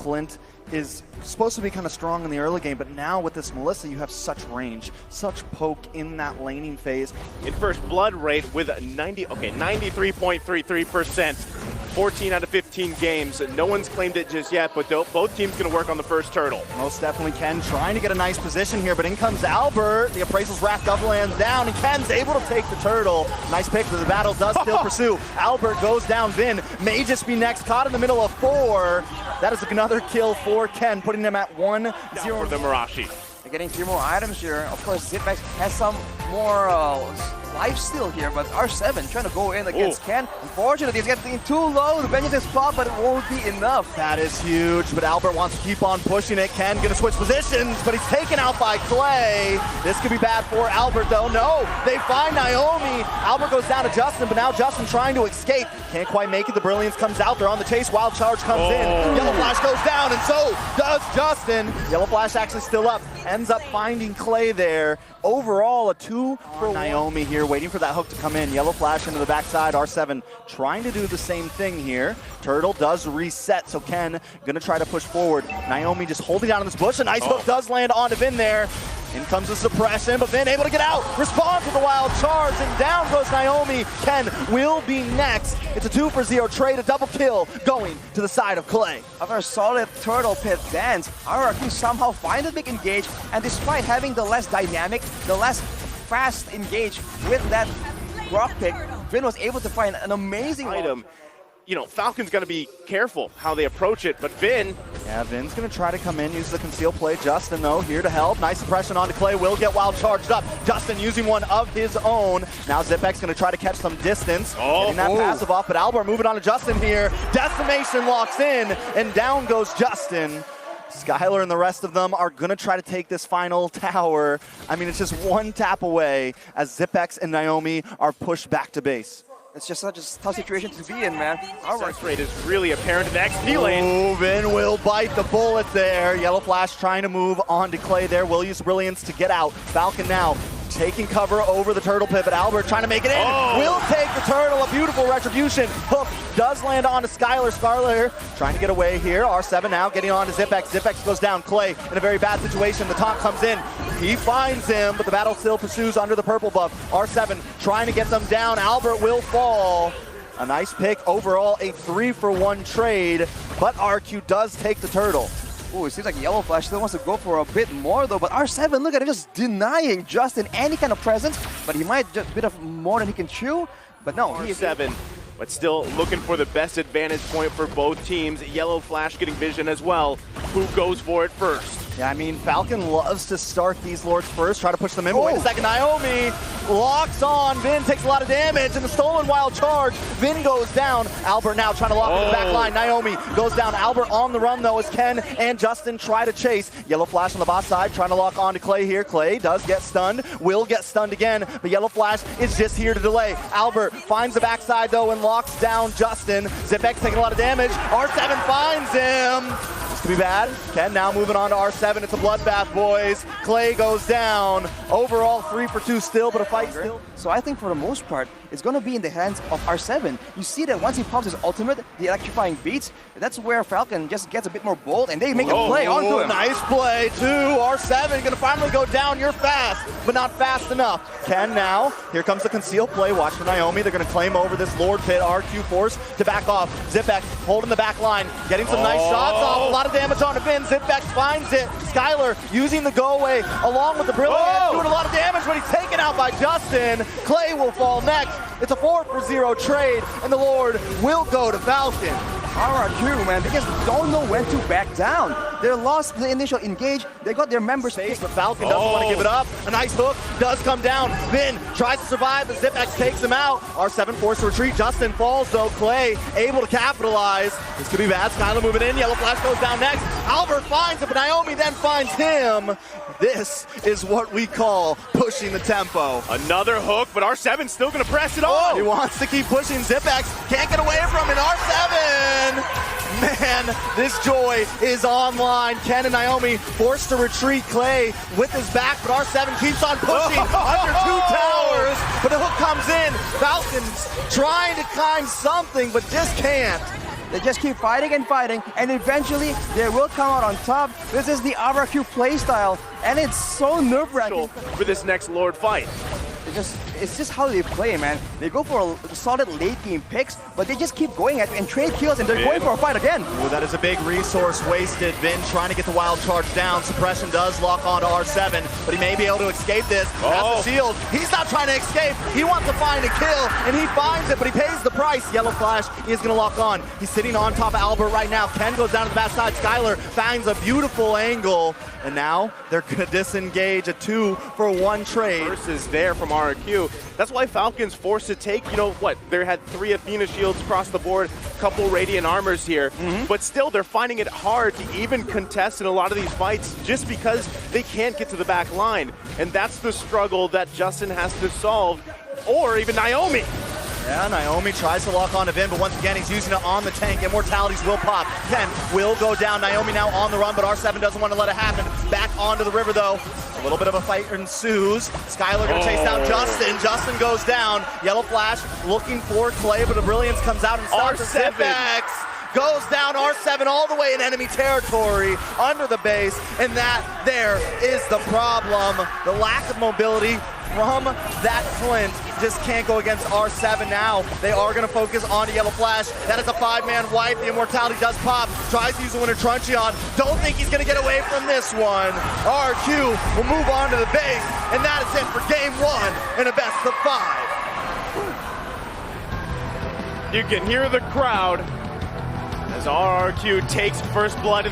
Clint is supposed to be kind of strong in the early game, but now with this Melissa, you have such range, such poke in that laning phase. In first blood rate with 93.33%. 14 out of 15 games. No one's claimed it just yet, but both teams going to work on the first turtle. Most definitely Ken trying to get a nice position here, but in comes Albert. The Appraisal's Wrath double lands down, and Ken's able to take the turtle. Nice pick, but the battle does still pursue. Albert goes down. Vin may just be next, caught in the middle of 4. That is another kill for Ken, putting them at 1-0. For the Mirashi. They're getting 3 more items here. Of course, Zipex has some more life steal here, but R7 trying to go in against Ken. Unfortunately, he's getting too low. The Benjamin is spot, but it won't be enough. That is huge, but Albert wants to keep on pushing it. Ken gonna switch positions, but he's taken out by Clay. This could be bad for Albert, though. No, they find Naomi. Albert goes down to Justin, but now Justin trying to escape. Can't quite make it. The Brilliance comes out. They're on the chase. Wild Charge comes in. Yellow Flash goes down, and so does Justin. Yellow Flash actually still up. Ends up finding Clay there. Overall, a 2 for Naomi here, waiting for that hook to come in. Yellow Flash into the backside. R7 trying to do the same thing here. Turtle does reset, so Ken gonna try to push forward. Naomi just holding down in this bush. A nice hook does land onto Vin there. In comes the suppression, but Vin able to get out. Responds with the Wild Charge, and down goes Naomi. Ken will be next. It's a 2-for-0 trade, a double kill going to the side of Clay. After a solid turtle pit dance, RRQ somehow find a big engage, and despite having the less dynamic, the less fast engage with that rock pick, Vin was able to find an amazing item. You know, Falcon's going to be careful how they approach it, but Vin... Yeah, Vin's going to try to come in, use the conceal play. Justin, though, here to help. Nice suppression onto Clay, will get Wild Charged up. Justin using one of his own. Now Zipex going to try to catch some distance. Getting that passive off, but Albert moving on to Justin here. Decimation locks in, and down goes Justin. Skylar and the rest of them are going to try to take this final tower. I mean, it's just one tap away as Zipex and Naomi are pushed back to base. It's just such a tough situation to be in, man. Our success rate is really apparent in the XP lane. Vin will bite the bullet there. Yellow Flash trying to move on to Clay there. Will use Brilliance to get out. Falcon now taking cover over the turtle pit, but Albert trying to make it in. Will take the turtle. A beautiful retribution. Hook does land on to Skylar. Skylar trying to get away here. R7 now getting on to Zipex. Zipex goes down. Clay in a very bad situation. The taunt comes in. He finds him, but the battle still pursues under the purple buff. R7 trying to get them down. Albert will fall. A nice pick. Overall, a 3-for-1 trade, but RQ does take the turtle. Oh, it seems like Yellow Flash still wants to go for a bit more, though. But R7, look at him just denying Justin any kind of presence. But he might just a bit of more than he can chew. But no, R7, but still looking for the best advantage point for both teams. Yellow Flash getting vision as well. Who goes for it first? Yeah, I mean, Falcon loves to start these lords first, try to push them in. But wait a second, Naomi locks on. Vin takes a lot of damage, and the stolen Wild Charge. Vin goes down. Albert now trying to lock in the back line. Naomi goes down. Albert on the run, though, as Ken and Justin try to chase. Yellow Flash on the bot side, trying to lock on to Clay here. Clay does get stunned, will get stunned again, but Yellow Flash is just here to delay. Albert finds the backside, though, and locks down Justin. Zipex taking a lot of damage. R7 finds him. This could be bad. Ken now moving on to R7. It's a bloodbath, boys. Clay goes down. Overall, 3-for-2 still, but a fight still. So I think for the most part, it's going to be in the hands of R7. You see that once he pops his ultimate, the electrifying beats, that's where Falcon just gets a bit more bold, and they make a play onto him. Nice play, too. R7 going to finally go down. You're fast, but not fast enough. Ken now. Here comes the concealed play. Watch for Naomi. They're going to claim over this Lord Pit. RQ force to back off. Zipex holding the back line, getting some nice shots off. A lot of damage on the Vin. Zipex finds it. Skylar using the go away along with the Brilliant, doing a lot of damage, but he's taken out by Justin. Clay will fall next. It's a 4-for-0 trade, and the Lord will go to Falcon. RRQ, man, they just don't know when to back down. They lost the initial engage. They got their members face, but Falcon doesn't want to give it up. A nice hook does come down. Vin tries to survive, but Zipex takes him out. R7 forced to retreat. Justin falls, though. Clay able to capitalize. This could be bad. Skylar moving in. Yellow Flash goes down next. Albert finds it, but Naomi then finds him. This is what we call pushing the tempo. Another hook, but R7's still going to press it on. He wants to keep pushing. Zipex can't get away from it. R7! Man, this joy is online. Ken and Naomi forced to retreat. Clay with his back, but R7 keeps on pushing under 2 towers. But the hook comes in. Falcons trying to climb something, but just can't. They just keep fighting and fighting, and eventually they will come out on top. This is the RRQ playstyle, and it's so nerve-wracking for this next Lord fight. It's just how they play, man. They go for a solid late game picks, but they just keep going at it and trade kills, and they're going for a fight again. Ooh, that is a big resource wasted. Vin trying to get the wild charge down. Suppression does lock onto R7, but he may be able to escape this. Has the shield. He's not trying to escape. He wants to find a kill, and he finds it, but he pays the price. Yellow Flash is going to lock on. He's sitting on top of Albert right now. Ken goes down to the backside. Skylar finds a beautiful angle, and now they're going to disengage a 2-for-1 trade. Versus there from RRQ. That's why Falcon's forced to take, you know what, they had 3 Athena shields across the board, a couple Radiant armors here, but still they're finding it hard to even contest in a lot of these fights just because they can't get to the back line. And that's the struggle that Justin has to solve, or even Naomi. Yeah, Naomi tries to lock on to Vin, but once again, he's using it on the tank. Immortalities will pop. Ken will go down. Naomi now on the run, but R7 doesn't want to let it happen. Back onto the river, though. A little bit of a fight ensues. Skylar gonna chase down Justin. Justin goes down. Yellow Flash looking for Clay, but the Brilliance comes out and stops the hitbacks. Goes down R7 all the way in enemy territory, under the base, and that there is the problem. The lack of mobility from that Flint just can't go against R7 now. They are going to focus on Yellow Flash. That is a 5-man wipe. The Immortality does pop. Tries to use the Winter Truncheon. Don't think he's going to get away from this one. RQ will move on to the base, and that is it for game 1 in a best of 5. You can hear the crowd as RRQ takes first blood in the